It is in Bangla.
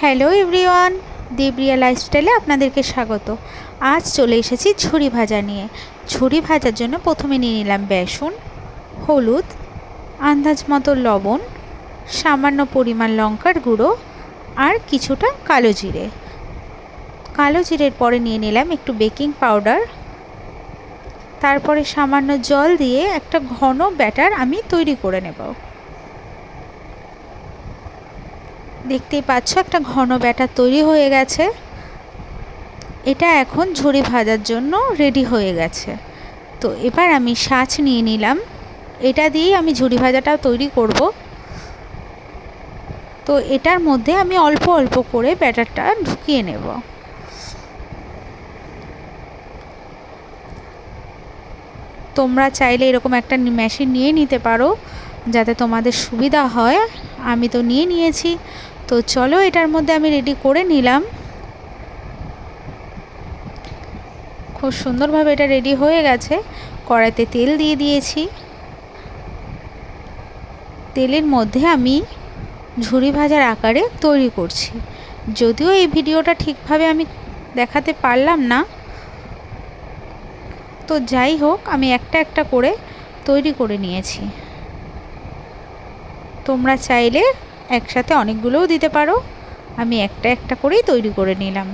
হ্যালো এভরিওয়ান, দেবরিয়া লাইফস্টাইলে আপনাদেরকে স্বাগত। আজ চলে এসেছি ঝুরি ভাজা নিয়ে। ঝুরি ভাজার জন্য প্রথমে নিয়ে নিলাম বেসন, হলুদ, আন্দাজ মতো লবণ, সামান্য পরিমাণ লঙ্কার গুঁড়ো আর কিছুটা কালো জিরে। কালো জিরের পরে নিয়ে নিলাম একটু বেকিং পাউডার। তারপরে সামান্য জল দিয়ে একটা ঘন ব্যাটার আমি তৈরি করে নেব। দেখতেই পাচ্ছ একটা ঘন ব্যাটার তৈরি হয়ে গেছে। এটা এখন ঝুরি ভাজার জন্য রেডি হয়ে গেছে। তো এবার আমি ছাঁচ নিয়ে নিলাম, এটা দিয়েই আমি ঝুরি ভাজাটাও তৈরি করব। তো এটার মধ্যে আমি অল্প অল্প করে ব্যাটারটা ঢুকিয়ে নেব। তোমরা চাইলে এরকম একটা মেশিন নিয়ে নিতে পারো যাতে তোমাদের সুবিধা হয়। আমি তো নিয়ে নিয়েছি। তো চলো এটার মধ্যে আমি রেডি করে নিলাম। খুব সুন্দরভাবে এটা রেডি হয়ে গেছে। কড়াইতে তেল দিয়ে দিয়েছি। তেলের মধ্যে আমি ঝুরি ভাজার আকারে তৈরি করছি। যদিও এই ভিডিওটা ঠিকভাবে আমি দেখাতে পারলাম না, তো যাই হোক আমি একটা একটা করে তৈরি করে নিয়েছি। তোমরা চাইলে একসাথে অনেকগুলোও দিতে পারো। আমি একটা একটা করেই তৈরি করে নিলাম।